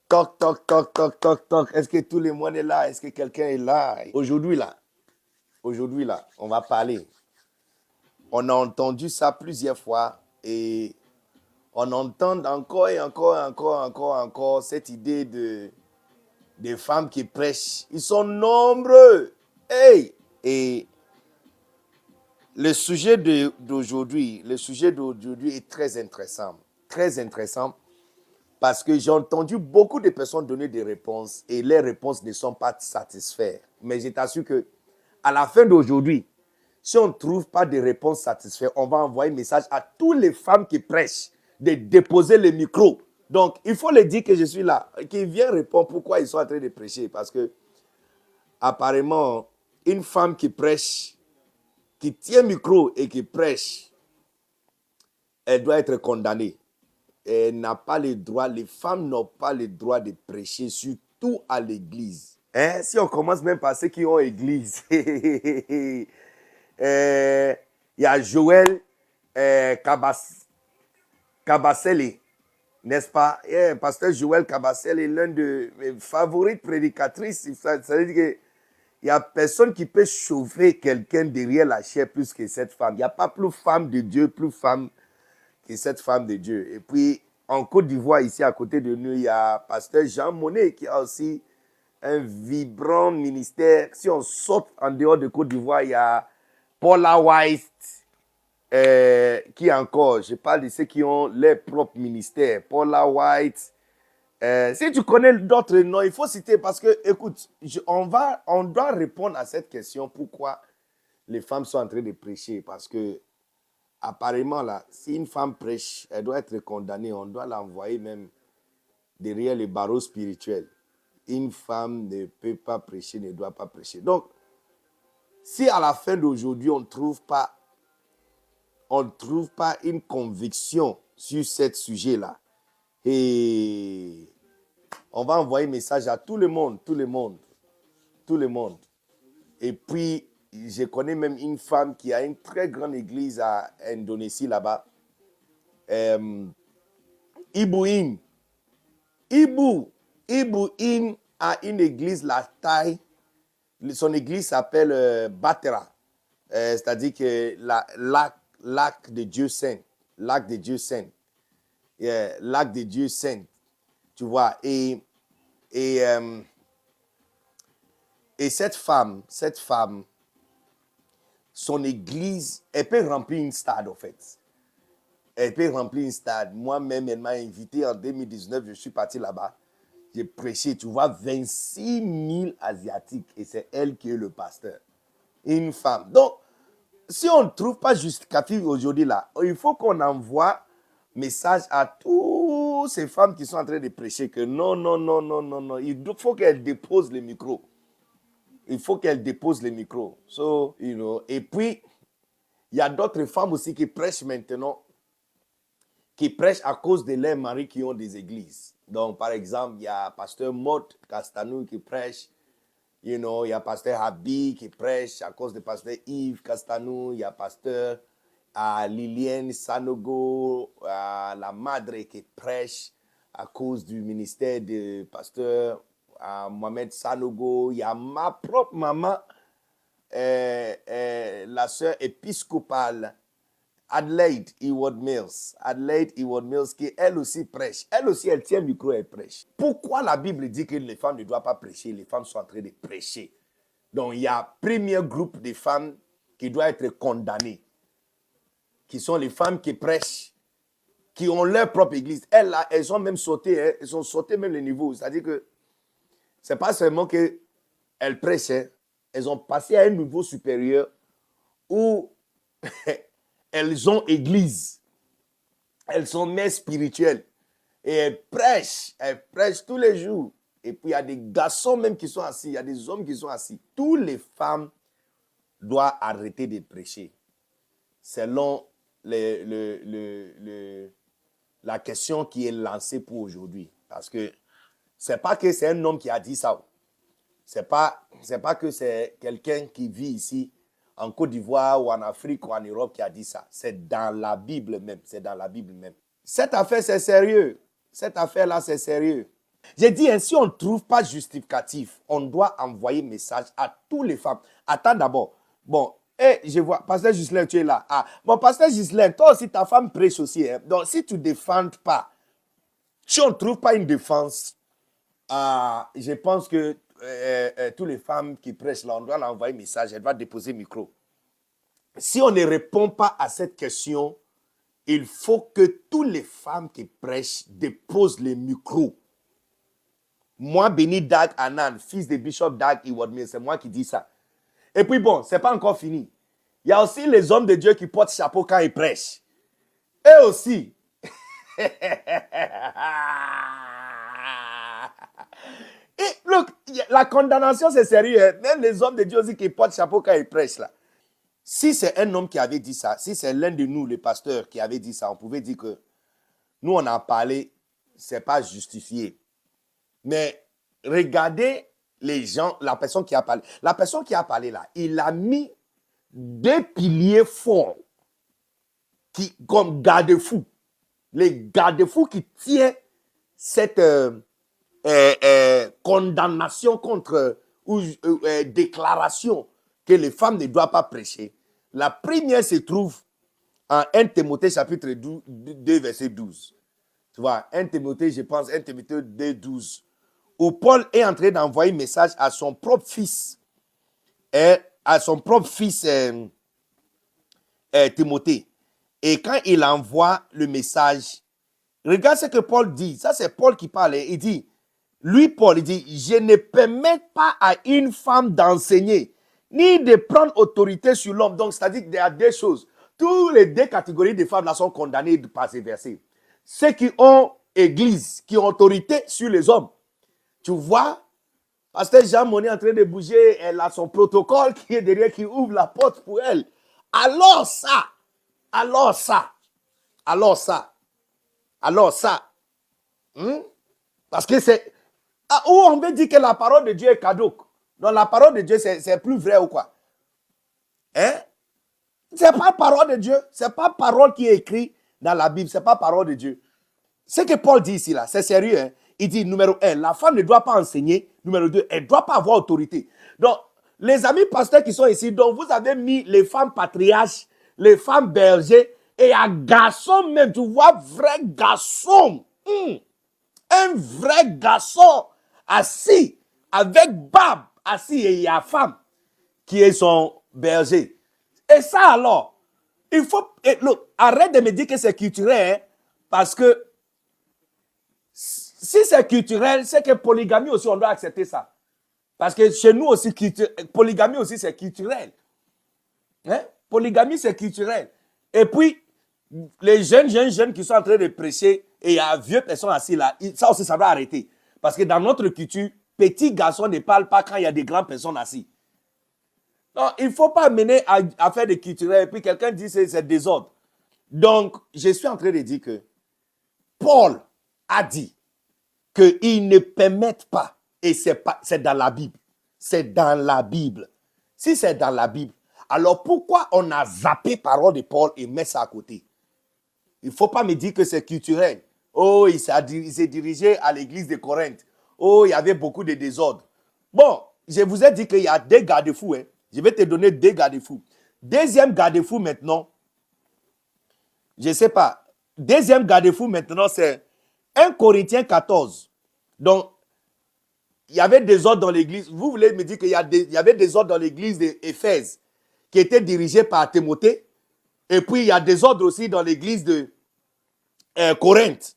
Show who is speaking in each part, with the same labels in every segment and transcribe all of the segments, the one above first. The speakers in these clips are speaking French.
Speaker 1: Toc, toc, toc, toc, toc, toc. Est-ce que tout le monde est là? Est-ce que quelqu'un est là? Aujourd'hui là, on va parler. On a entendu ça plusieurs fois et on entend encore et encore cette idée des femmes qui prêchent. Ils sont nombreux. Hey! Et le sujet d'aujourd'hui est très intéressant. Très intéressant parce que j'ai entendu beaucoup de personnes donner des réponses et les réponses ne sont pas satisfaites. Mais je t'assure que à la fin d'aujourd'hui, si on ne trouve pas de réponses satisfaites, on va envoyer un message à toutes les femmes qui prêchent de déposer le micro. Donc, il faut leur dire que je suis là, qu'ils viennent répondre pourquoi ils sont en train de prêcher. Parce que, apparemment, une femme qui prêche, qui tient le micro et qui prêche, elle doit être condamnée. Elle n'a pas le droit, les femmes n'ont pas le droit de prêcher, surtout à l'église. Hein? Si on commence même par ceux qui ont église, il y a Joël Kabasele, n'est-ce pas? Pasteur Joël Kabasele est l'un de mes favorites prédicatrices. Ça veut dire qu'il n'y a personne qui peut chauffer quelqu'un derrière la chair plus que cette femme. Il n'y a pas plus femme de Dieu, plus femme que cette femme de Dieu. Et puis, en Côte d'Ivoire, ici à côté de nous, il y a pasteur Jean Monnet qui a aussi un vibrant ministère. Si on saute en dehors de Côte d'Ivoire, il y a Paula White, qui encore, je parle de ceux qui ont leur propre ministère. Paula White. Si tu connais d'autres noms, il faut citer parce que, écoute, on doit répondre à cette question. Pourquoi les femmes sont en train de prêcher? Parce que, apparemment, là, si une femme prêche, elle doit être condamnée. On doit l'envoyer même derrière les barreaux spirituels. Une femme ne peut pas prêcher, ne doit pas prêcher. Donc, si à la fin d'aujourd'hui, on ne trouve pas une conviction sur ce sujet-là, et on va envoyer un message à tout le monde. Et puis, je connais même une femme qui a une très grande église à Indonésie là-bas. Ibu In a une église la taille. Son église s'appelle Batera. C'est-à-dire que lac de Dieu Saint. Lac de Dieu Saint. Lac de Dieu Saint. Tu vois. Et cette femme, son église, elle peut remplir une stade, en fait. Elle peut remplir une stade. Moi-même, elle m'a invité en 2019, je suis parti là-bas. J'ai prêché, tu vois, 26 000 Asiatiques. Et c'est elle qui est le pasteur. Une femme. Donc, si on ne trouve pas justificatif aujourd'hui là, il faut qu'on envoie message à toutes ces femmes qui sont en train de prêcher que non. Il faut qu'elles déposent le micro. Il faut qu'elles déposent le micro. So, Et puis, il y a d'autres femmes aussi qui prêchent maintenant, qui prêchent à cause de leurs maris qui ont des églises. Donc, par exemple, il y a pasteur Maud Castanou qui prêche. Il y a pasteur Habi qui prêche à cause de pasteur Yves Castanou. Il y a pasteur Liliane Sanogo, la Madre qui prêche à cause du ministère de pasteur Mohamed Sanogo. Il y a ma propre maman, la sœur épiscopale Adelaide Eward Mills, qui elle aussi prêche. Elle aussi, elle tient le micro, elle prêche. Pourquoi la Bible dit que les femmes ne doivent pas prêcher? Les femmes sont en train de prêcher. Donc, il y a un premier groupe de femmes qui doivent être condamnées, qui sont les femmes qui prêchent, qui ont leur propre église. Elles ont même sauté, hein, elles ont sauté même le niveau. C'est-à-dire que ce n'est pas seulement qu'elles prêchent, hein, elles ont passé à un niveau supérieur où elles ont église. Elles sont mères spirituelles. Et elles prêchent tous les jours. Et puis il y a des garçons même qui sont assis, il y a des hommes qui sont assis. Toutes les femmes doivent arrêter de prêcher. Selon la question qui est lancée pour aujourd'hui. Parce que ce n'est pas que c'est un homme qui a dit ça. Ce n'est pas que c'est quelqu'un qui vit ici en Côte d'Ivoire ou en Afrique ou en Europe qui a dit ça. C'est dans la Bible même. Cette affaire, c'est sérieux. cette affaire-là, c'est sérieux. J'ai dit, si on ne trouve pas justificatif, on doit envoyer message à toutes les femmes. Attends d'abord. Bon, je vois, Pasteur Ghislain, tu es là. Ah, bon, Pasteur Ghislain, toi aussi, ta femme prêche aussi. Hein? Donc, si tu ne défends pas, si on ne trouve pas une défense, je pense que toutes les femmes qui prêchent là, on doit leur envoyer un message, elle va déposer le micro. Si on ne répond pas à cette question, il faut que toutes les femmes qui prêchent déposent le micro. Moi, Béni Dag Anan, fils de Bishop Dag Iwadmir, c'est moi qui dis ça. Et puis bon, c'est pas encore fini. Il y a aussi les hommes de Dieu qui portent chapeau quand ils prêchent. Eux aussi. Et look, la condamnation, c'est sérieux. Hein? Même les hommes de Dieu aussi qui portent chapeau quand ils prêchent là. Si c'est un homme qui avait dit ça, si c'est l'un de nous, les pasteurs, qui avait dit ça, on pouvait dire que nous, on a parlé, c'est pas justifié. Mais regardez les gens, la personne qui a parlé. La personne qui a parlé là, il a mis des piliers forts comme garde-fous. Les garde-fous qui tiennent cette condamnation contre ou déclaration que les femmes ne doivent pas prêcher. La première se trouve en 1 Timothée chapitre 2, verset 12. Tu vois, 1 Timothée, je pense, 1 Timothée 2, 12. Où Paul est en train d'envoyer un message à son propre fils, Timothée. Et quand il envoie le message, regarde ce que Paul dit. Ça, c'est Paul qui parle. Il dit, lui, Paul, il dit, je ne permets pas à une femme d'enseigner, ni de prendre autorité sur l'homme. Donc, c'est-à-dire qu'il y a deux choses. Toutes les deux catégories de femmes là sont condamnées par ces versets. Ceux qui ont église, qui ont autorité sur les hommes. Tu vois, Pasteur Jean Monnet est en train de bouger, elle a son protocole qui est derrière, qui ouvre la porte pour elle. Alors ça. Parce que c'est... où on veut dire que la parole de Dieu est caduque. Donc la parole de Dieu, c'est plus vrai ou quoi? Hein? C'est pas parole de Dieu. C'est pas parole qui est écrite dans la Bible. C'est pas parole de Dieu. Ce que Paul dit ici, là, c'est sérieux. Hein? Il dit, numéro 1, la femme ne doit pas enseigner. Numéro 2, elle ne doit pas avoir autorité. Donc, les amis pasteurs qui sont ici, donc vous avez mis les femmes patriarches, les femmes bergers, et un garçon même, tu vois, vrai garçon. Un vrai garçon assis, avec barbe, assis, et il y a une femme qui est son berger. Et ça alors, il faut... Look, arrête de me dire que c'est culturel, hein, parce que si c'est culturel, c'est que polygamie aussi, on doit accepter ça. Parce que chez nous aussi, polygamie aussi, c'est culturel. Hein? Polygamie, c'est culturel. Et puis, les jeunes qui sont en train de prêcher, et il y a vieux personnes assis là, ça aussi, ça doit arrêter. Parce que dans notre culture, petit garçon ne parle pas quand il y a des grandes personnes assis. Non, il ne faut pas mener à faire des culturels, et puis quelqu'un dit que c'est désordre. Donc, je suis en train de dire que Paul a dit qu'ils ne permettent pas, et c'est dans la Bible. C'est dans la Bible. Si c'est dans la Bible, alors pourquoi on a zappé parole de Paul et mis ça à côté? Il ne faut pas me dire que c'est culturel. Oh, il s'est dirigé à l'église de Corinthe. Oh, il y avait beaucoup de désordre. Bon, je vous ai dit qu'il y a des garde-fous. Hein. Je vais te donner des garde-fous. Deuxième garde-fou maintenant, je ne sais pas. Deuxième garde-fou maintenant, c'est 1 Corinthiens 14. Donc, il y avait des ordres dans l'église. Vous voulez me dire qu'il y avait des ordres dans l'église d'Éphèse qui étaient dirigés par Timothée. Et puis, il y a des ordres aussi dans l'église de Corinthe.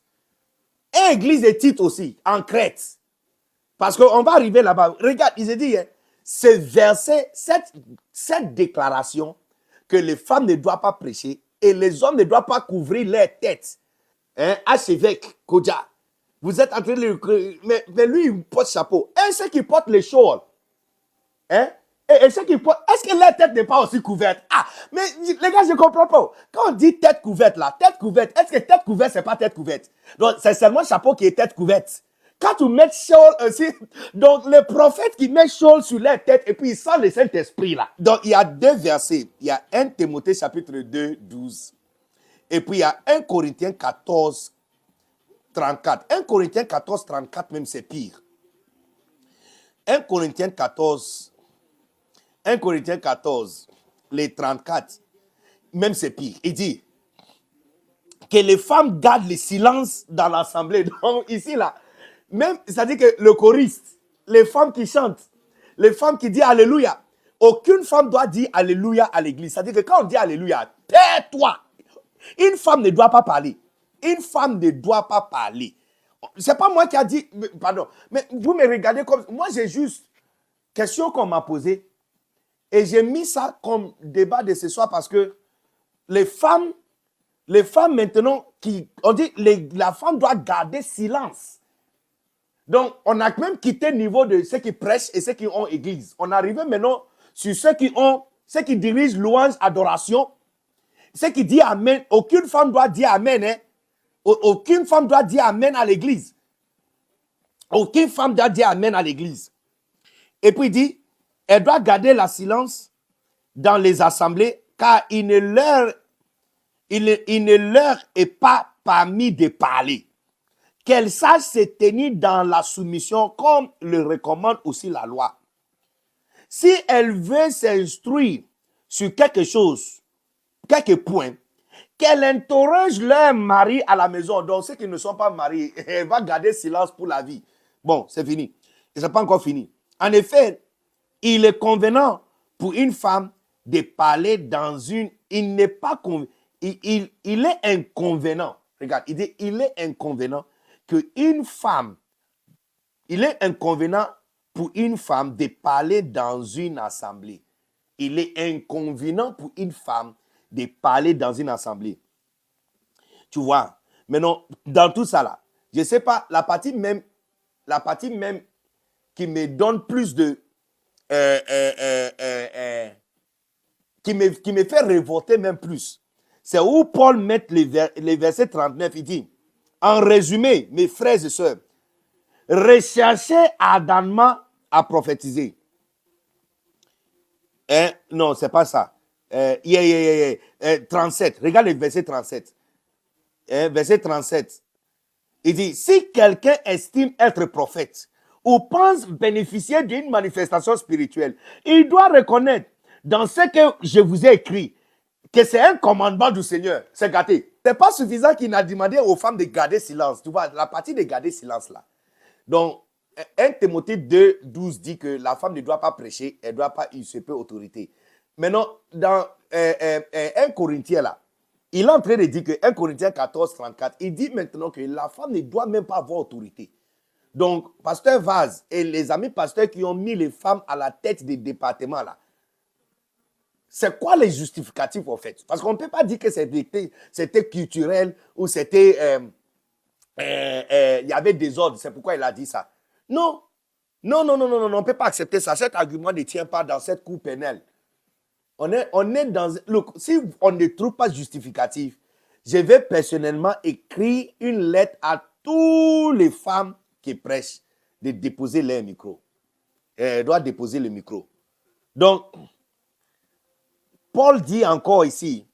Speaker 1: Et l'église de Tite aussi, en Crète. Parce qu'on va arriver là-bas. Regarde, il se dit, hein, ce verset, cette déclaration que les femmes ne doivent pas prêcher et les hommes ne doivent pas couvrir leur tête. Hein, archevêque, Kodja. Vous êtes en train de mais lui, il porte chapeau. Et ceux qui portent les shawls, hein? Et ceux qui portent, est-ce que leur tête n'est pas aussi couverte? Ah, mais les gars, je ne comprends pas. Quand on dit tête couverte, là, tête couverte, est-ce que tête couverte, c'est pas tête couverte? Donc, c'est seulement chapeau qui est tête couverte. Quand tu mets shawl aussi, donc le prophète qui met shawl sur leur tête et puis il sent le Saint-Esprit là. Donc, il y a deux versets. Il y a 1 Timothée chapitre 2, 12. Et puis, il y a 1 Corinthiens 14, 34. 1 Corinthiens 14, 34 même, c'est pire. 1 Corinthiens 14, les 34, même c'est pire. Il dit que les femmes gardent le silence dans l'assemblée. Donc ici, là, même, c'est-à-dire que le choriste, les femmes qui chantent, les femmes qui disent Alléluia, aucune femme doit dire Alléluia à l'église. C'est-à-dire que quand on dit Alléluia, tais-toi. Une femme ne doit pas parler. Une femme ne doit pas parler. C'est pas moi qui a dit, pardon, mais vous me regardez comme, moi j'ai juste question qu'on m'a posée et j'ai mis ça comme débat de ce soir parce que les femmes maintenant, on dit la femme doit garder silence. Donc, on a même quitté le niveau de ceux qui prêchent et ceux qui ont église. On est arrivé maintenant sur ceux qui dirigent louange, adoration, ceux qui disent Amen. Aucune femme doit dire Amen. Hein? Aucune femme doit dire Amen à l'église. Aucune femme doit dire Amen à l'église. Et puis il dit, elle doit garder la silence dans les assemblées, car il ne leur est pas permis de parler. Qu'elle sache se tenir dans la soumission, comme le recommande aussi la loi. Si elle veut s'instruire sur quelque chose, quelques points, qu'elle interroge leur mari à la maison. Donc, ceux qui ne sont pas mariés, elle va garder silence pour la vie. Bon, c'est fini. Et ce n'est pas encore fini. En effet, il est convenant pour une femme de parler dans une... Il n'est pas... Il est inconvénient. Regarde, il dit, il est inconvénient qu'une femme... Il est inconvénient pour une femme de parler dans une assemblée. Il est inconvénient pour une femme de parler dans une assemblée. Tu vois, maintenant, dans tout ça là, je ne sais pas, la partie même qui me donne plus de... qui me fait révolter même plus, c'est où Paul met les versets 39, il dit, en résumé, mes frères et sœurs, recherchez ardemment à prophétiser. Non, c'est pas ça. 37, regarde le verset 37. Verset 37. Il dit, si quelqu'un estime être prophète ou pense bénéficier d'une manifestation spirituelle, il doit reconnaître dans ce que je vous ai écrit que c'est un commandement du Seigneur. C'est gâté. Ce n'est pas suffisant qu'il a demandé aux femmes de garder silence. Tu vois, la partie de garder silence là. Donc, 1 Timothée 2, 12 dit que la femme ne doit pas prêcher, elle ne doit pas usurper autorité. Maintenant, dans 1 Corinthiens là, il est en train de dire que 1 Corinthiens 14, 34, il dit maintenant que la femme ne doit même pas avoir autorité. Donc, pasteur Vaz et les amis pasteurs qui ont mis les femmes à la tête des départements là, c'est quoi les justificatifs en fait? Parce qu'on ne peut pas dire que c'était culturel ou c'était... il y avait des ordres, c'est pourquoi il a dit ça. Non, on ne peut pas accepter ça. Cet argument ne tient pas dans cette cour pénale. On est dans... Look, si on ne trouve pas justificatif, je vais personnellement écrire une lettre à toutes les femmes qui prêchent de déposer leur micro. Elle doit déposer le micro. Donc, Paul dit encore ici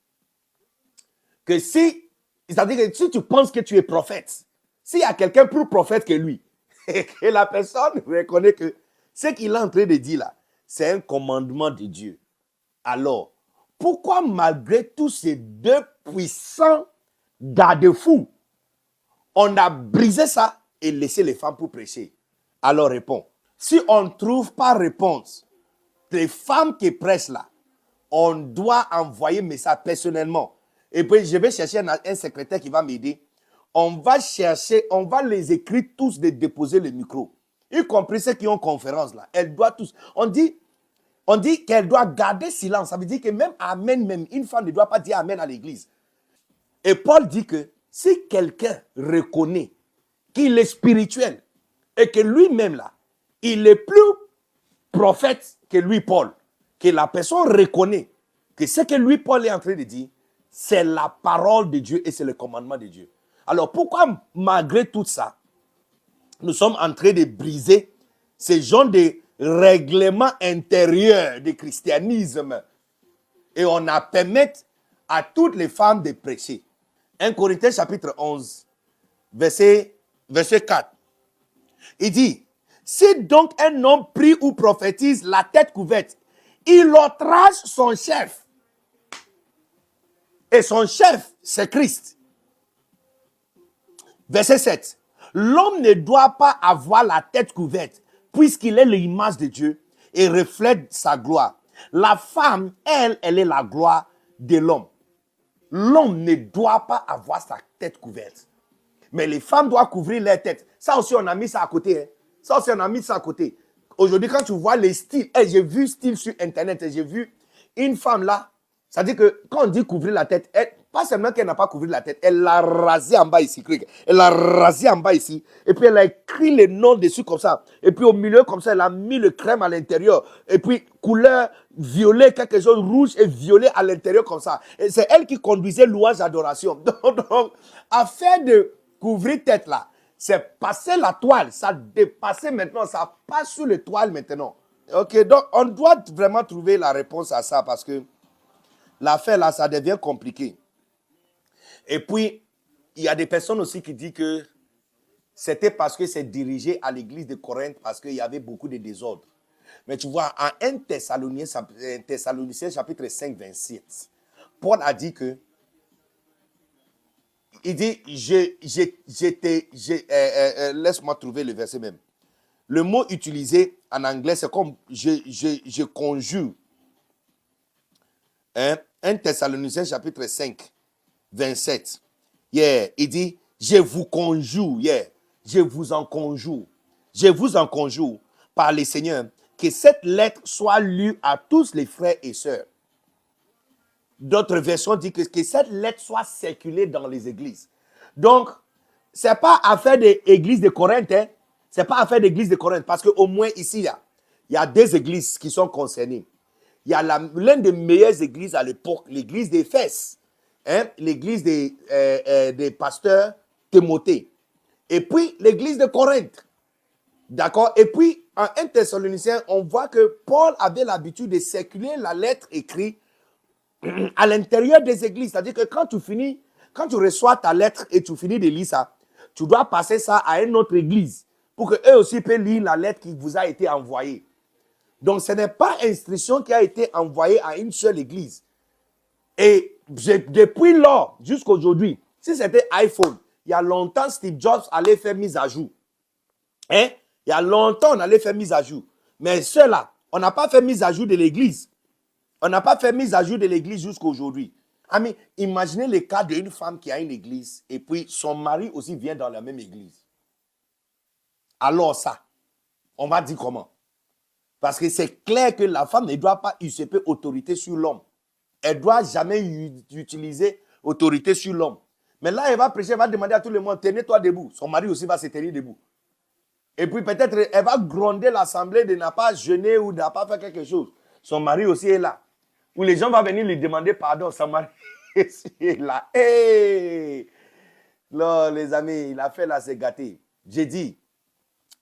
Speaker 1: que c'est-à-dire que si tu penses que tu es prophète, s'il y a quelqu'un plus prophète que lui, et que la personne reconnaît que ce qu'il est en train de dire là, c'est un commandement de Dieu. Alors, pourquoi malgré tous ces deux puissants garde-fous, on a brisé ça et laissé les femmes pour prêcher? Alors réponds. Si on ne trouve pas réponse, les femmes qui prêchent là, on doit envoyer un message personnellement. Et puis je vais chercher un secrétaire qui va m'aider. On va les écrire tous de déposer le micro. Y compris ceux qui ont conférence là. Elle doit tous. On dit qu'elle doit garder silence. Ça veut dire que même Amen, même une femme ne doit pas dire Amen à l'église. Et Paul dit que si quelqu'un reconnaît qu'il est spirituel et que lui-même là, il est plus prophète que lui, Paul, que la personne reconnaît que ce que lui, Paul, est en train de dire, c'est la parole de Dieu et c'est le commandement de Dieu. Alors pourquoi, malgré tout ça, nous sommes en train de briser ce genre de règlement intérieur du christianisme et on a permis à toutes les femmes de prêcher? 1 Corinthiens chapitre 11, verset 4. Il dit, si donc un homme prie ou prophétise la tête couverte, il outrage son chef. Et son chef, c'est Christ. Verset 7. L'homme ne doit pas avoir la tête couverte, puisqu'il est l'image de Dieu et reflète sa gloire. La femme, elle est la gloire de l'homme. L'homme ne doit pas avoir sa tête couverte. Mais les femmes doivent couvrir leur tête. Ça aussi, on a mis ça à côté. Hein. Ça aussi, on a mis ça à côté. Aujourd'hui, quand tu vois les styles, j'ai vu style sur Internet, j'ai vu une femme là. Ça dit que quand on dit couvrir la tête, pas seulement qu'elle n'a pas couvert la tête, elle l'a rasé en bas ici. Elle l'a rasé en bas ici. Et puis, elle a écrit les noms dessus comme ça. Et puis, au milieu, comme ça, elle a mis le crème à l'intérieur. Et puis, couleur violet, quelque chose rouge et violet à l'intérieur comme ça. Et c'est elle qui conduisait louange adoration. Donc, afin de couvrir tête là, c'est passer la toile. Ça dépassait maintenant. Ça passe sur les toiles maintenant. Ok, donc on doit vraiment trouver la réponse à ça parce que l'affaire là, ça devient compliqué. Et puis, il y a des personnes aussi qui disent que c'était parce que c'est dirigé à l'église de Corinthe parce qu'il y avait beaucoup de désordre. Mais tu vois, en 1 Thessaloniciens chapitre 5, 27, Paul a dit que, il dit, laisse-moi trouver le verset même. Le mot utilisé en anglais, c'est comme je conjure. Hein? 1 Thessaloniciens chapitre 5, 27. Yeah. Il dit, je vous conjure, yeah. Je vous en conjure. Je vous en conjure par le Seigneur que cette lettre soit lue à tous les frères et sœurs. D'autres versions disent que cette lettre soit circulée dans les églises. Donc, ce n'est pas affaire de l'église de Corinthe. Hein? Ce n'est pas affaire de l'église de Corinthe. Parce qu'au moins ici, il y a deux églises qui sont concernées. Il y a l'une des meilleures églises à l'époque, l'église d'Éphèse. Hein? L'église des pasteurs Timothée. Et puis, l'église de Corinthe. D'accord? Et puis, en 1 Thessaloniciens, on voit que Paul avait l'habitude de circuler la lettre écrite à l'intérieur des églises. C'est-à-dire que quand tu reçois ta lettre et tu finis de lire ça, tu dois passer ça à une autre église pour qu'eux aussi puissent lire la lettre qui vous a été envoyée. Donc, ce n'est pas instruction qui a été envoyée à une seule église. Et depuis lors, jusqu'à aujourd'hui, si c'était iPhone, il y a longtemps, Steve Jobs allait faire mise à jour. Hein? Il y a longtemps, on allait faire mise à jour. Mais ceux-là, on n'a pas fait mise à jour de l'église. On n'a pas fait mise à jour de l'église jusqu'à aujourd'hui. Ami, imaginez le cas d'une femme qui a une église et puis son mari aussi vient dans la même église. Alors ça, on va dire comment? Parce que c'est clair que la femme ne doit pas usurper autorité sur l'homme. Elle ne doit jamais utiliser autorité sur l'homme. Mais là, elle va prêcher, elle va demander à tout le monde, tenez-toi debout. Son mari aussi va se tenir debout. Et puis peut-être, elle va gronder l'assemblée de n'a pas jeûné ou de n'a pas fait quelque chose. Son mari aussi est là. Où les gens vont venir lui demander pardon. Son mari est là. Hey! Là, les amis, l'affaire là, c'est gâté. J'ai dit,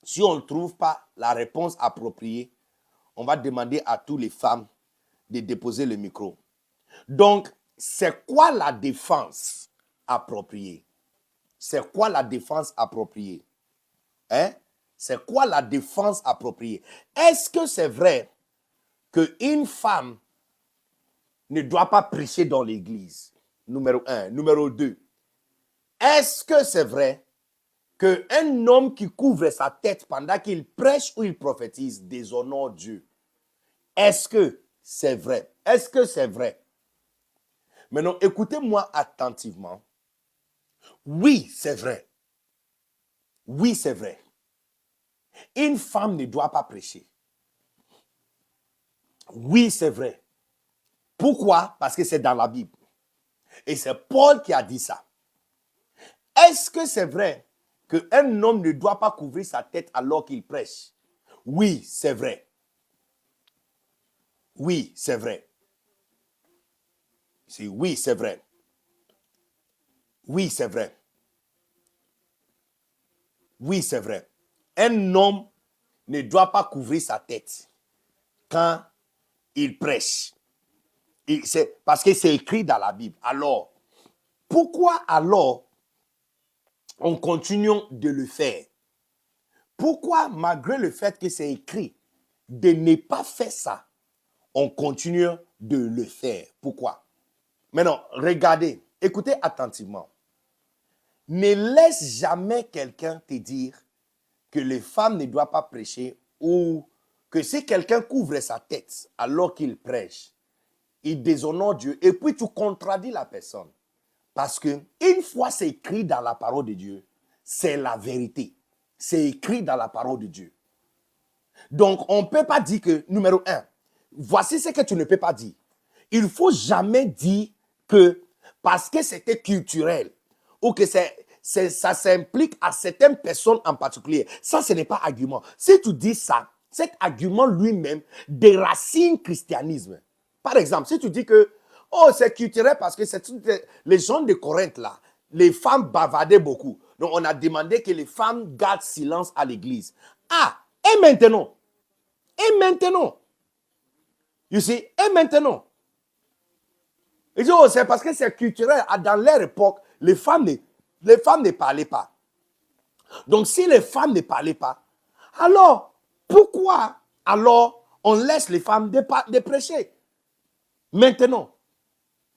Speaker 1: si on ne trouve pas la réponse appropriée, on va demander à toutes les femmes de déposer le micro. Donc, c'est quoi la défense appropriée? C'est quoi la défense appropriée? Hein? C'est quoi la défense appropriée? Est-ce que c'est vrai qu'une femme ne doit pas prêcher dans l'église? Numéro 1. Numéro 2. Est-ce que c'est vrai qu'un homme qui couvre sa tête pendant qu'il prêche ou il prophétise déshonore Dieu? Est-ce que c'est vrai? Est-ce que c'est vrai? Maintenant, écoutez-moi attentivement. Oui, c'est vrai. Oui, c'est vrai. Une femme ne doit pas prêcher. Oui, c'est vrai. Pourquoi? Parce que c'est dans la Bible. Et c'est Paul qui a dit ça. Est-ce que c'est vrai qu'un homme ne doit pas couvrir sa tête alors qu'il prêche? Oui, c'est vrai. Oui, c'est vrai. Oui, c'est vrai. Oui, c'est vrai. Oui, c'est vrai. Un homme ne doit pas couvrir sa tête quand il prêche. Parce que c'est écrit dans la Bible. Alors, pourquoi alors on continue de le faire. Pourquoi, malgré le fait que c'est écrit de ne pas faire ça, on continue de le faire? Pourquoi? Maintenant, regardez, écoutez attentivement. Ne laisse jamais quelqu'un te dire que les femmes ne doivent pas prêcher ou que si quelqu'un couvre sa tête alors qu'il prêche, il déshonore Dieu et puis tu contradis la personne. Parce que une fois c'est écrit dans la parole de Dieu, c'est la vérité. C'est écrit dans la parole de Dieu. Donc, on ne peut pas dire que, numéro un, voici ce que tu ne peux pas dire. Il ne faut jamais dire que parce que c'était culturel ou que ça s'implique à certaines personnes en particulier. Ça, ce n'est pas argument. Si tu dis ça, cet argument lui-même déracine le christianisme. Par exemple, si tu dis que oh, c'est culturel parce que les gens de Corinthe, là, les femmes bavardaient beaucoup. Donc, on a demandé que les femmes gardent silence à l'église. Ah, et maintenant, you see, et maintenant, ils disent, oh, c'est parce que c'est culturel. Dans leur époque, les femmes ne parlaient pas. Donc, si les femmes ne parlaient pas, alors, pourquoi alors on laisse les femmes de prêcher? Maintenant,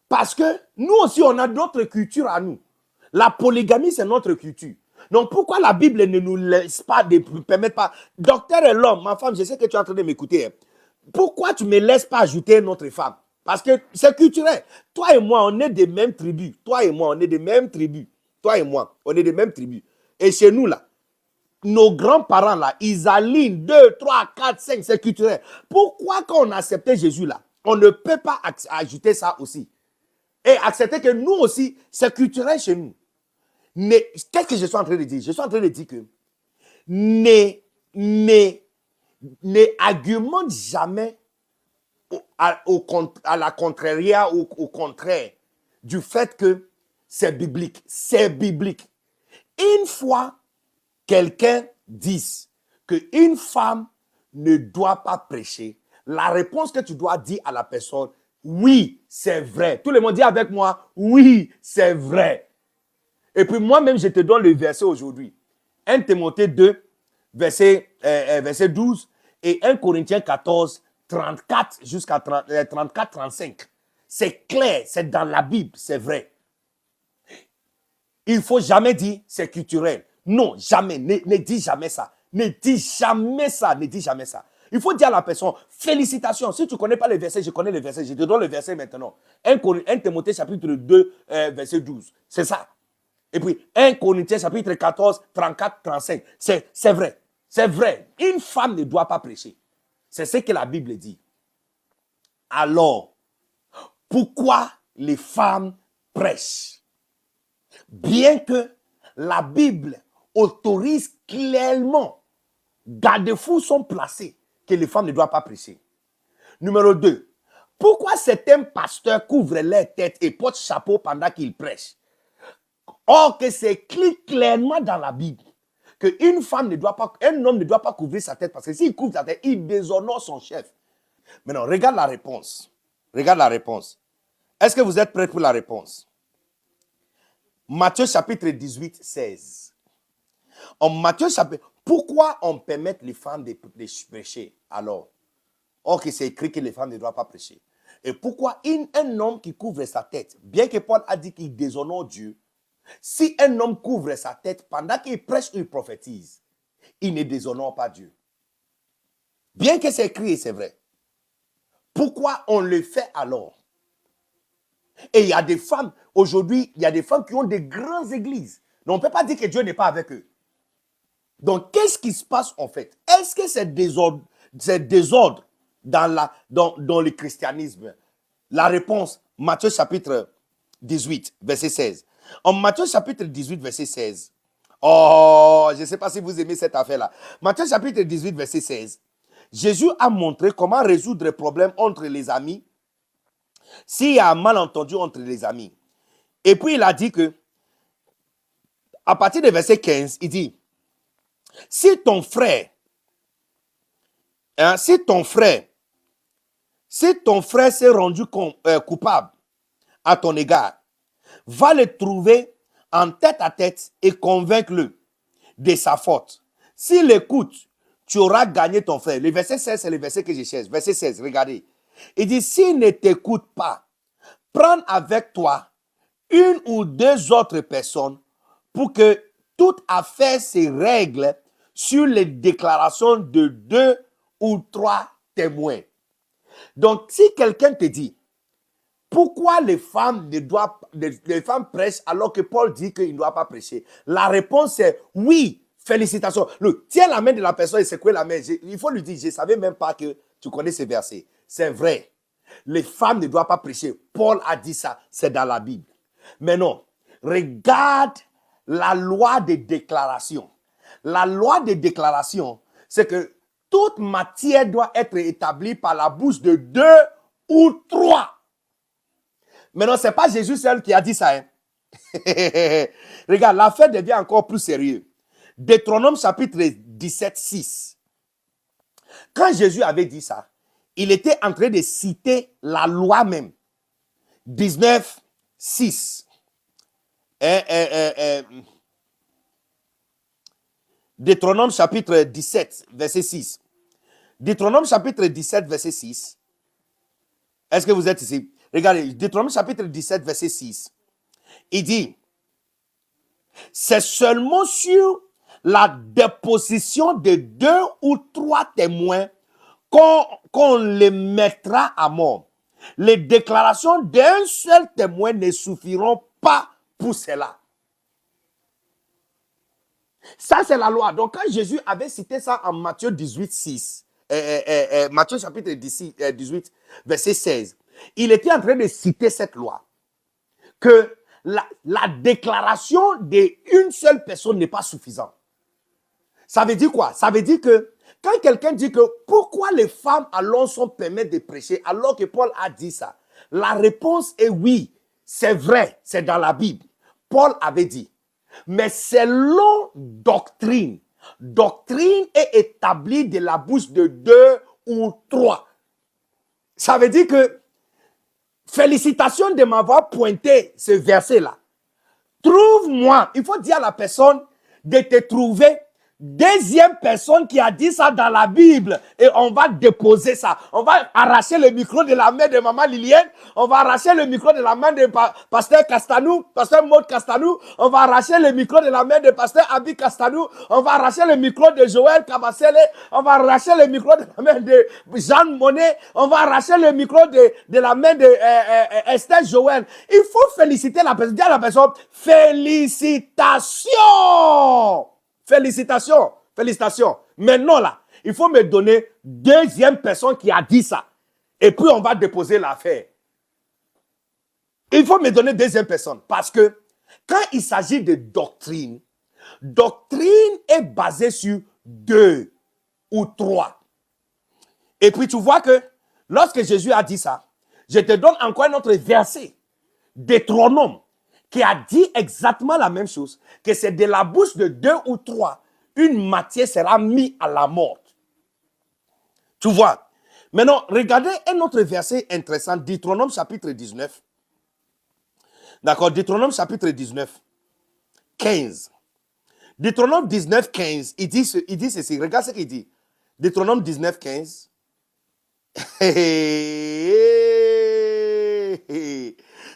Speaker 1: parce que nous aussi, on a d'autres cultures à nous. La polygamie, c'est notre culture. Donc, pourquoi la Bible ne nous laisse pas, ne permet pas... Docteur et l'homme, ma femme, je sais que tu es en train de m'écouter. Hein. Pourquoi tu ne me laisses pas ajouter notre femme? Parce que c'est culturel. Toi et moi, on est des mêmes tribus. Toi et moi, on est des mêmes tribus. Toi et moi, on est des mêmes tribus. Et chez nous, là, nos grands-parents, là, ils alignent 2, 3, 4, 5, c'est culturel. Pourquoi quand on a accepté Jésus, là, on ne peut pas ajouter ça aussi? Et accepter que nous aussi, c'est culturel chez nous. Qu'est-ce que je suis en train de dire? Je suis en train de dire que ne argumente jamais à la contraria ou au contraire du fait que c'est biblique. C'est biblique. Une fois quelqu'un dit qu'une femme ne doit pas prêcher, la réponse que tu dois dire à la personne, oui, c'est vrai. Tout le monde dit avec moi, oui, c'est vrai. Et puis moi-même, je te donne le verset aujourd'hui. 1 Timothée 2, verset 12 et 1 Corinthiens 14, 34 jusqu'à 34-35. C'est clair, c'est dans la Bible, c'est vrai. Il ne faut jamais dire c'est culturel. Non, jamais. Ne dis jamais ça. Ne dis jamais ça. Ne dis jamais ça. Il faut dire à la personne, félicitations. Si tu ne connais pas le verset, je connais le verset. Je te donne le verset maintenant. 1 Timothée chapitre 2, verset 12. C'est ça. Et puis 1 Corinthiens chapitre 14, 34, 35. C'est vrai. C'est vrai. Une femme ne doit pas prêcher. C'est ce que la Bible dit. Alors, pourquoi les femmes prêchent? Bien que la Bible autorise clairement, garde-fous sont placés que les femmes ne doivent pas prêcher. Numéro 2, pourquoi certains pasteurs couvrent leur tête et portent chapeau pendant qu'ils prêchent? Or que c'est écrit clairement dans la Bible qu'une femme ne doit pas, un homme ne doit pas couvrir sa tête parce que s'il couvre sa tête, il déshonore son chef. Maintenant, regarde la réponse. Regarde la réponse. Est-ce que vous êtes prêts pour la réponse? Matthieu chapitre 18, 16. En Matthieu chapitre... Pourquoi on permet les femmes de prêcher alors? Or que c'est écrit que les femmes ne doivent pas prêcher. Et pourquoi un homme qui couvre sa tête, bien que Paul a dit qu'il déshonore Dieu, si un homme couvre sa tête pendant qu'il prêche ou il prophétise, il ne déshonore pas Dieu. Bien que c'est écrit et c'est vrai. Pourquoi on le fait alors? Et il y a des femmes, aujourd'hui, il y a des femmes qui ont des grandes églises. Donc on ne peut pas dire que Dieu n'est pas avec eux. Donc qu'est-ce qui se passe en fait? Est-ce que c'est désordre dans le christianisme? La réponse, Matthieu chapitre 18, verset 16. En Matthieu chapitre 18, verset 16. Oh, je ne sais pas si vous aimez cette affaire-là. Matthieu chapitre 18, verset 16. Jésus a montré comment résoudre les problèmes entre les amis s'il y a un malentendu entre les amis. Et puis il a dit que, à partir du verset 15, il dit, si ton frère s'est rendu coupable à ton égard, va le trouver en tête à tête et convainc-le de sa faute. S'il écoute, tu auras gagné ton frère. Le verset 16, c'est le verset que je cherche. Verset 16, regardez. Il dit, s'il ne t'écoute pas, prends avec toi une ou deux autres personnes pour que toute affaire se règle sur les déclarations de 2 ou 3 témoins. Donc, si quelqu'un te dit, pourquoi les femmes prêchent alors que Paul dit qu'ils ne doivent pas prêcher? La réponse est oui, félicitations. Tiens la main de la personne et secoue la main. Il faut lui dire, je ne savais même pas que tu connais ces versets. C'est vrai. Les femmes ne doivent pas prêcher. Paul a dit ça, c'est dans la Bible. Mais non, regarde la loi des déclarations. La loi des déclarations, c'est que toute matière doit être établie par la bouche de 2 ou 3. Mais non, ce n'est pas Jésus seul qui a dit ça. Hein. Regarde, l'affaire devient encore plus sérieuse. Deutéronome chapitre 17, 6. Quand Jésus avait dit ça, il était en train de citer la loi même. 19, 6. Deutéronome chapitre 17, verset 6. Deutéronome chapitre 17, verset 6. Est-ce que vous êtes ici? Regardez, Deutéronome chapitre 17, verset 6. Il dit, c'est seulement sur la déposition de 2 ou 3 témoins qu'on les mettra à mort. Les déclarations d'un seul témoin ne suffiront pas pour cela. Ça, c'est la loi. Donc, quand Jésus avait cité ça en Matthieu 18, 6, Matthieu chapitre 18, verset 16, il était en train de citer cette loi. Que la déclaration d'une seule personne n'est pas suffisante. Ça veut dire quoi? Ça veut dire que quand quelqu'un dit que pourquoi les femmes alors sont permises de prêcher alors que Paul a dit ça, la réponse est oui, c'est vrai, c'est dans la Bible. Paul avait dit, mais selon doctrine, doctrine est établie de la bouche de 2 ou 3. Ça veut dire que, félicitations de m'avoir pointé ce verset-là. Trouve-moi, il faut dire à la personne de te trouver deuxième personne qui a dit ça dans la Bible et on va déposer ça. On va arracher le micro de la main de maman Lilienne, on va arracher le micro de la main de pasteur Castanou, pasteur Maud Castanou, on va arracher le micro de la main de pasteur Abi Castanou, on va arracher le micro de Joël Kabasele, on va arracher le micro de la main de Jeanne Monnet, on va arracher le micro de la main de Esther Joël. Il faut féliciter la personne, dire à la personne, félicitations! Félicitations, félicitations. Maintenant là, il faut me donner deuxième personne qui a dit ça. Et puis on va déposer l'affaire. Il faut me donner deuxième personne. Parce que quand il s'agit de doctrine, doctrine est basée sur 2 ou 3. Et puis tu vois que lorsque Jésus a dit ça, je te donne encore un autre verset. Deutéronome, qui a dit exactement la même chose, que c'est de la bouche de 2 ou 3, une matière sera mise à la mort. Tu vois. Maintenant, regardez un autre verset intéressant, Deutéronome chapitre 19. D'accord, Deutéronome chapitre 19, 15. Deutéronome 19, 15, il dit ceci, regarde ce qu'il dit. Deutéronome 19, 15.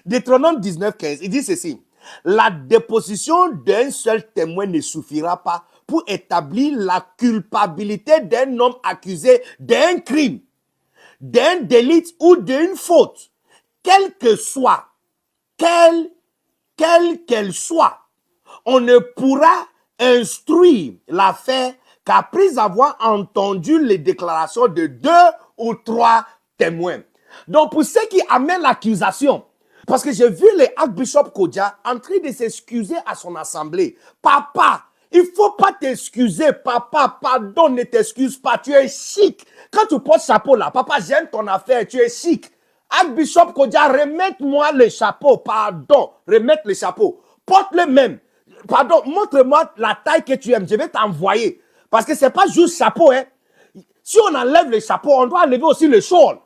Speaker 1: Deutéronome 19, 15, il dit ceci. La déposition d'un seul témoin ne suffira pas pour établir la culpabilité d'un homme accusé d'un crime, d'un délit ou d'une faute, quelle qu'elle soit. On ne pourra instruire l'affaire qu'après avoir entendu les déclarations de 2 ou 3 témoins. Donc, pour ceux qui amènent l'accusation, parce que j'ai vu l'archbishop Kodja en train de s'excuser à son assemblée. Papa, il ne faut pas t'excuser. Papa, pardon, ne t'excuse pas. Tu es chic. Quand tu portes chapeau là, papa, j'aime ton affaire. Tu es chic. Archbishop Kodja, remette-moi le chapeau. Pardon, remette le chapeau. Porte-le même. Pardon, montre-moi la taille que tu aimes. Je vais t'envoyer. Parce que ce n'est pas juste chapeau. Hein. Si on enlève le chapeau, on doit enlever aussi le shawl.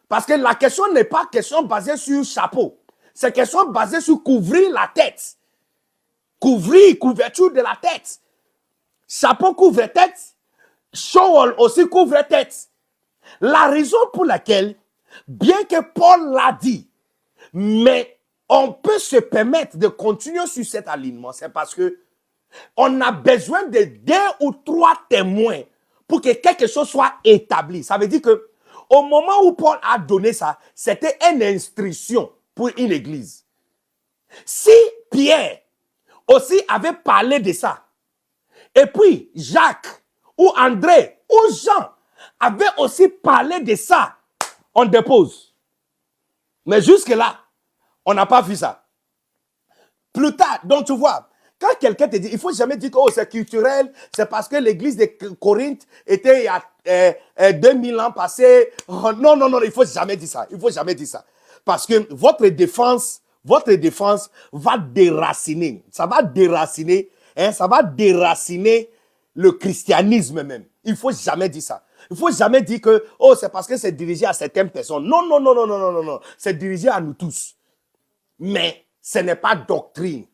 Speaker 1: Parce que la question n'est pas question basée sur chapeau. C'est question basée sur couvrir la tête. couverture de la tête. Chapeau couvre tête, shawl aussi couvre tête. La raison pour laquelle, bien que Paul l'a dit, mais on peut se permettre de continuer sur cet alignement, c'est parce que on a besoin de 2 ou 3 témoins pour que quelque chose soit établi. Ça veut dire que au moment où Paul a donné ça, c'était une instruction pour une église. Si Pierre aussi avait parlé de ça, et puis Jacques ou André ou Jean avaient aussi parlé de ça, on dépose. Mais jusque-là, on n'a pas vu ça. Plus tard, donc tu vois, quand quelqu'un te dit, il ne faut jamais dire que oh, c'est culturel, c'est parce que l'église de Corinthe était il y a 2000 ans passés. Oh, non, non, non, il ne faut jamais dire ça. Il ne faut jamais dire ça. Parce que votre défense va déraciner. Ça va déraciner, ça va déraciner le christianisme même. Il ne faut jamais dire ça. Il ne faut jamais dire que oh, c'est parce que c'est dirigé à certaines personnes. Non, non, non, non, non, non, non, non. C'est dirigé à nous tous. Mais ce n'est pas doctrine.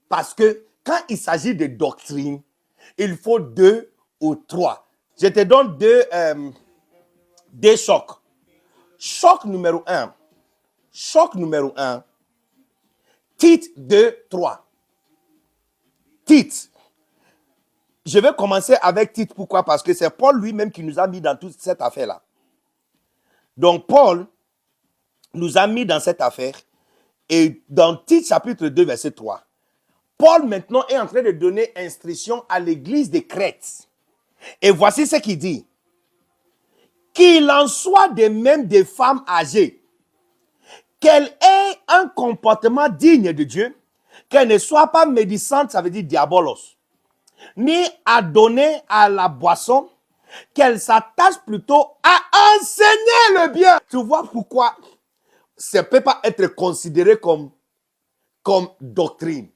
Speaker 1: Parce que quand il s'agit de doctrine, il faut 2 ou 3. Je te donne deux chocs. Choc numéro 1. Choc numéro 1. Tite 2, 3. Tite. Je vais commencer avec Tite. Pourquoi? Parce que c'est Paul lui-même qui nous a mis dans toute cette affaire-là. Donc Paul nous a mis dans cette affaire. Et dans Tite chapitre 2, verset 3. Paul maintenant est en train de donner instruction à l'église de Crète. Et voici ce qu'il dit. Qu'il en soit de même des femmes âgées, qu'elles aient un comportement digne de Dieu, qu'elles ne soient pas médisantes, ça veut dire diabolos, ni à donner à la boisson, qu'elles s'attachent plutôt à enseigner le bien. Tu vois pourquoi ça ne peut pas être considéré comme doctrine.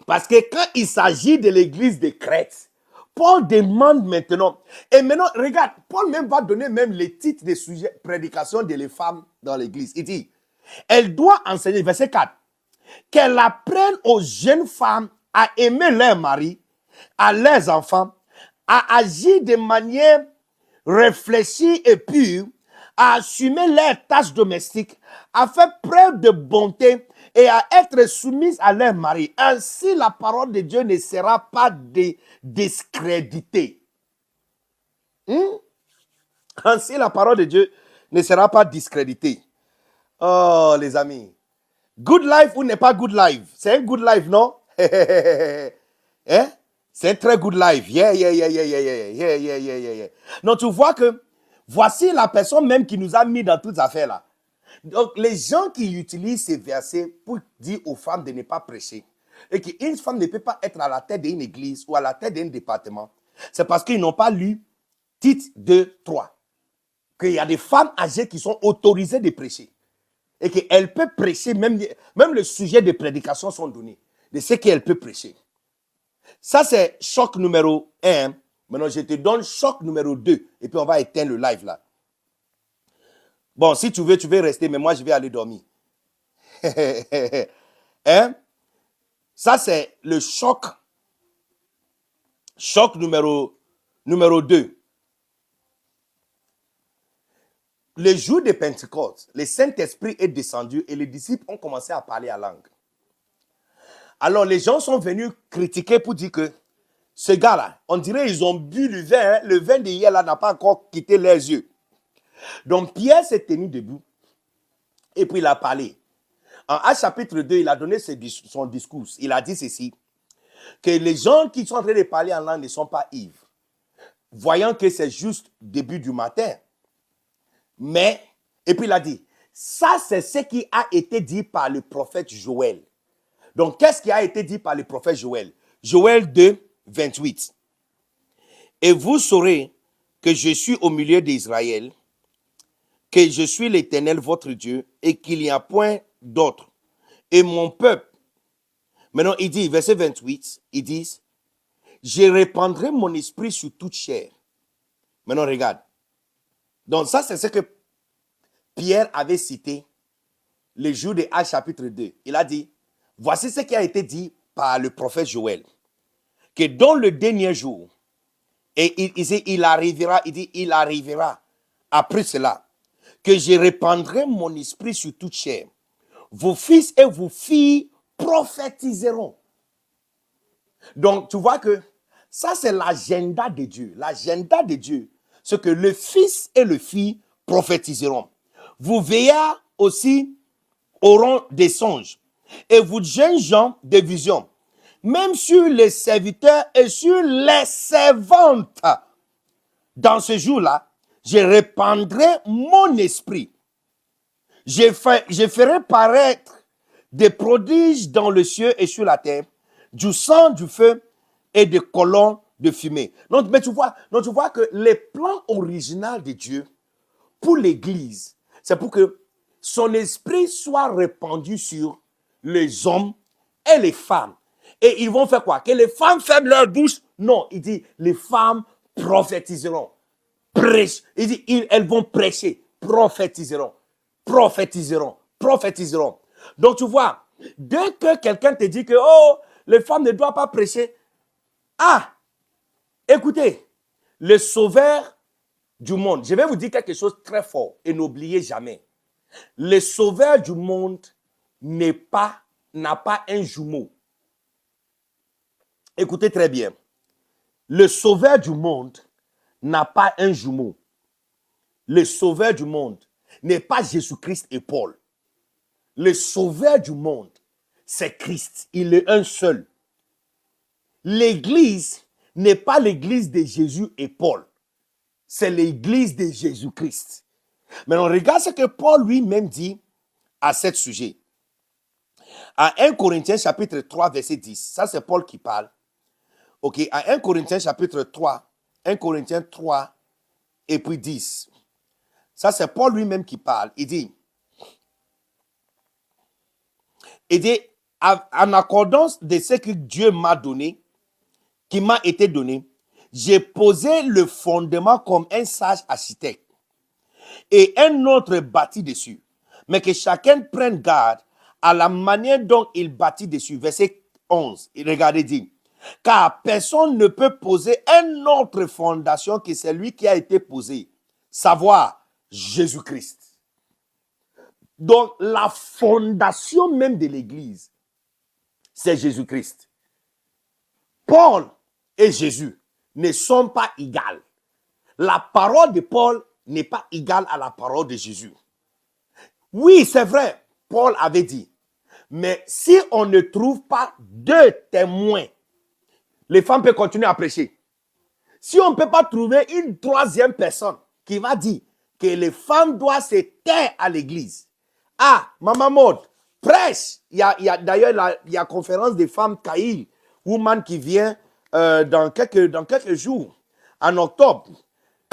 Speaker 1: Parce que quand il s'agit de l'église de Crète, Paul demande maintenant, et maintenant, regarde, Paul même va donner même les titres des sujets, prédication des femmes dans l'église. Il dit, elle doit enseigner, verset 4, qu'elle apprenne aux jeunes femmes à aimer leur mari, à leurs enfants, à agir de manière réfléchie et pure, à assumer leurs tâches domestiques, à faire preuve de bonté et à être soumises à leur mari. Ainsi, la parole de Dieu ne sera pas discréditée. Ainsi, la parole de Dieu ne sera pas discréditée. Oh, les amis. Good life ou n'est pas good life? C'est un good life, non? Hein? C'est un très good life. Yeah, yeah, yeah, yeah, yeah, yeah, yeah, yeah, yeah, yeah, yeah. Donc, tu vois que voici la personne même qui nous a mis dans toutes ces affaires-là. Donc, les gens qui utilisent ces versets pour dire aux femmes de ne pas prêcher et qu'une femme ne peut pas être à la tête d'une église ou à la tête d'un département, c'est parce qu'ils n'ont pas lu Tite 2, 3. Qu'il y a des femmes âgées qui sont autorisées de prêcher et qu'elles peuvent prêcher, même le sujet de prédication sont donnés, de ce qu'elles peuvent prêcher. Ça, c'est choc numéro 1. Maintenant, je te donne choc numéro 2. Et puis, on va éteindre le live là. Bon, si tu veux rester, mais moi, je vais aller dormir. Hein? Ça, c'est le choc. Choc numéro 2. Le jour de Pentecôte, le Saint-Esprit est descendu et les disciples ont commencé à parler à langue. Alors, les gens sont venus critiquer pour dire que ce gars-là, on dirait qu'ils ont bu le vin. Hein? Le vin d'hier là n'a pas encore quitté leurs yeux. Donc, Pierre s'est tenu debout et puis il a parlé. En Actes chapitre 2, il a donné son discours. Il a dit ceci, que les gens qui sont en train de parler en langue ne sont pas ivres, voyant que c'est juste début du matin. Mais, et puis il a dit, ça c'est ce qui a été dit par le prophète Joël. Donc, qu'est-ce qui a été dit par le prophète Joël? Joël 2, 28. Et vous saurez que je suis au milieu d'Israël, que je suis l'Éternel votre Dieu, et qu'il n'y a point d'autre. Et mon peuple, maintenant il dit, verset 28, il dit, je répandrai mon esprit sur toute chair. Maintenant regarde. Donc ça c'est ce que Pierre avait cité le jour de Actes chapitre 2. Il a dit, voici ce qui a été dit par le prophète Joël que dans le dernier jour, et il arrivera après cela, que je répandrai mon esprit sur toute chair. Vos fils et vos filles prophétiseront. Donc, tu vois que ça, c'est l'agenda de Dieu. L'agenda de Dieu, c'est que le fils et le fille prophétiseront. Vous veillarez aussi auront des songes et vous jeunes gens des visions. Même sur les serviteurs et sur les servantes. Dans ce jour-là, je répandrai mon esprit. Je ferai paraître des prodiges dans le ciel et sur la terre, du sang, du feu et des colonnes de fumée. Donc, mais tu vois que les plans originaux de Dieu pour l'Église, c'est pour que son esprit soit répandu sur les hommes et les femmes. Et ils vont faire quoi? Que les femmes ferment leur bouche? Non, il dit, les femmes prophétiseront. Il dit, elles vont prêcher, prophétiseront, prophétiseront, prophétiseront. Donc tu vois, dès que quelqu'un te dit que, oh, les femmes ne doivent pas prêcher, ah, écoutez, le sauveur du monde, je vais vous dire quelque chose de très fort et n'oubliez jamais, le sauveur du monde n'a pas un jumeau. Écoutez très bien, le sauveur du monde n'a pas un jumeau. Le sauveur du monde n'est pas Jésus-Christ et Paul. Le sauveur du monde, c'est Christ. Il est un seul. L'église n'est pas l'église de Jésus et Paul. C'est l'église de Jésus-Christ. Maintenant, regarde ce que Paul lui-même dit à ce sujet. À 1 Corinthiens chapitre 3, verset 10. Ça, c'est Paul qui parle. Ok, à 1 Corinthiens chapitre 3, 1 Corinthiens 3 et puis 10. Ça, c'est Paul lui-même qui parle. Il dit, en accordance de ce que Dieu m'a donné, qui m'a été donné, j'ai posé le fondement comme un sage architecte et un autre bâtit dessus. Mais que chacun prenne garde à la manière dont il bâtit dessus. Verset 11, regardez, dit, car personne ne peut poser une autre fondation que celui qui a été posé, savoir Jésus-Christ. Donc, la fondation même de l'Église, c'est Jésus-Christ. Paul et Jésus ne sont pas égales. La parole de Paul n'est pas égale à la parole de Jésus. Oui, c'est vrai, Paul avait dit, mais si on ne trouve pas deux témoins, les femmes peuvent continuer à prêcher. Si on ne peut pas trouver une troisième personne qui va dire que les femmes doivent se taire à l'église. Ah, Maman Maud, prêche. D'ailleurs, il y a conférence des femmes Kaïl, woman qui vient dans quelques jours, en octobre.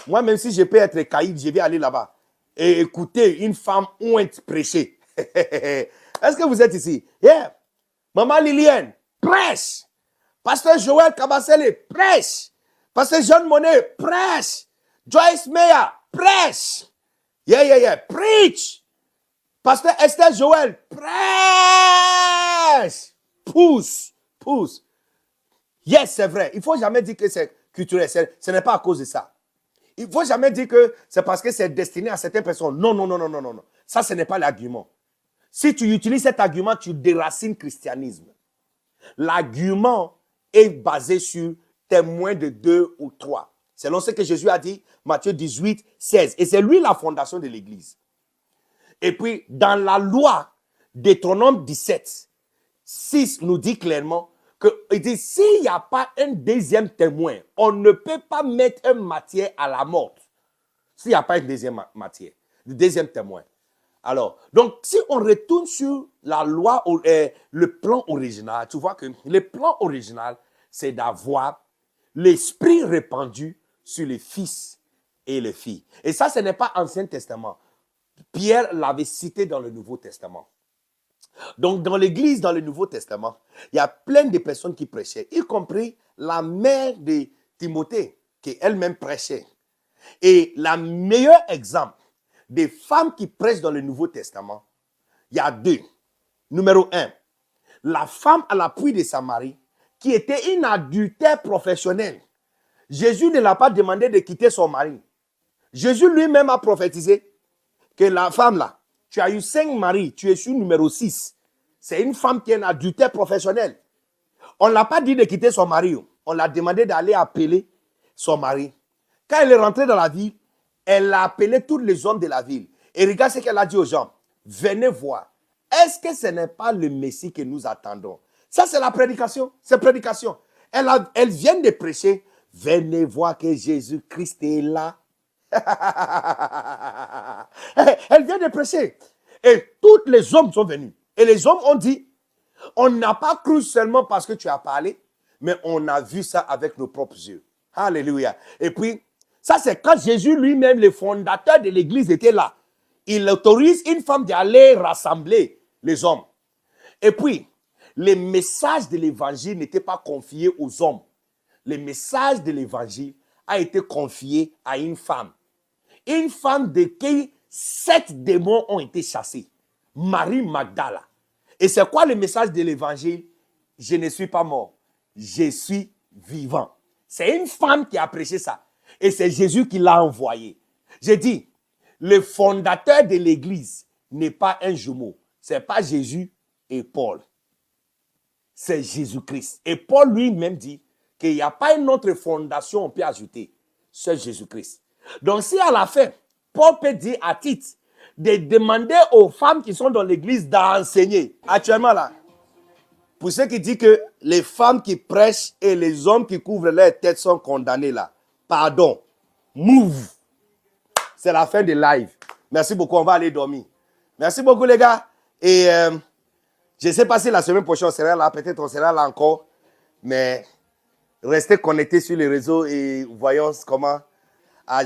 Speaker 1: Moi, même si je peux être Kaïl, je vais aller là-bas et écouter une femme ointe prêcher. Est-ce que vous êtes ici? Yeah. Maman Liliane, prêche. Pasteur Joël Kabasele, prêche. Pasteur Jean Monnet, prêche. Joyce Meyer, prêche. Yeah. Preach. Pasteur Esther Joël, prêche. Pousse. Yes, c'est vrai. Il ne faut jamais dire que c'est culturel. Ce n'est pas à cause de ça. Il ne faut jamais dire que c'est parce que c'est destiné à certaines personnes. Non. Ça, ce n'est pas l'argument. Si tu utilises cet argument, tu déracines le christianisme. L'argument est basé sur témoins de 2 ou 3. Selon ce que Jésus a dit, Matthieu 18, 16. Et c'est lui la fondation de l'Église. Et puis, dans la loi, Deutéronome 17, 6 nous dit clairement qu'il dit, s'il n'y a pas un deuxième témoin, on ne peut pas mettre une matière à la mort. S'il n'y a pas une deuxième matière, le deuxième témoin. Alors, donc, si on retourne sur la loi, le plan original, tu vois que le plan original, c'est d'avoir l'esprit répandu sur les fils et les filles. Et ça, ce n'est pas Ancien Testament. Pierre l'avait cité dans le Nouveau Testament. Donc, dans l'Église, dans le Nouveau Testament, il y a plein de personnes qui prêchaient, y compris la mère de Timothée, qui elle-même prêchait. Et le meilleur exemple des femmes qui prêchent dans le Nouveau Testament, il y a 2. Numéro 1, la femme à l'appui de sa mari, qui était une adultère professionnelle. Jésus ne l'a pas demandé de quitter son mari. Jésus lui-même a prophétisé que la femme là, tu as eu 5 maris, tu es sur numéro 6. C'est une femme qui est un adultère professionnel. On ne l'a pas dit de quitter son mari. On l'a demandé d'aller appeler son mari. Quand elle est rentrée dans la ville, elle a appelé tous les hommes de la ville. Et regarde ce qu'elle a dit aux gens. Venez voir. Est-ce que ce n'est pas le Messie que nous attendons? Ça, c'est la prédication. C'est prédication. Elle vient de prêcher. Venez voir que Jésus-Christ est là. Elle vient de prêcher. Et tous les hommes sont venus. Et les hommes ont dit, on n'a pas cru seulement parce que tu as parlé, mais on a vu ça avec nos propres yeux. Alléluia. Et puis, ça c'est quand Jésus lui-même, le fondateur de l'église, était là. Il autorise une femme d'aller rassembler les hommes. Et puis, les messages de l'évangile n'étaient pas confiés aux hommes. Le message de l'évangile a été confié à une femme. Une femme de qui 7 démons ont été chassés. Marie Magdala. Et c'est quoi le message de l'évangile? Je ne suis pas mort. Je suis vivant. C'est une femme qui a prêché ça. Et c'est Jésus qui l'a envoyé. J'ai dit, le fondateur de l'église n'est pas un jumeau. Ce n'est pas Jésus et Paul. C'est Jésus-Christ. Et Paul lui-même dit qu'il n'y a pas une autre fondation on peut ajouter. C'est Jésus-Christ. Donc si à la fin, Paul peut dire à titre de demander aux femmes qui sont dans l'église d'enseigner. Actuellement là, pour ceux qui disent que les femmes qui prêchent et les hommes qui couvrent leur tête sont condamnés là. Pardon. Move. C'est la fin de live. Merci beaucoup. On va aller dormir. Merci beaucoup les gars. Et je ne sais pas si la semaine prochaine on sera là. Peut-être on sera là encore. Mais restez connectés sur les réseaux et voyons comment.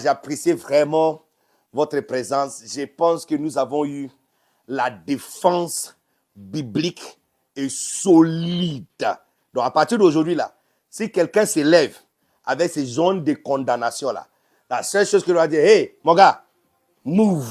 Speaker 1: J'apprécie vraiment votre présence. Je pense que nous avons eu la défense biblique et solide. Donc, à partir d'aujourd'hui, là, si quelqu'un s'élève avec ces zones de condamnation, là, la seule chose qu'il doit dire, hey, mon gars, move.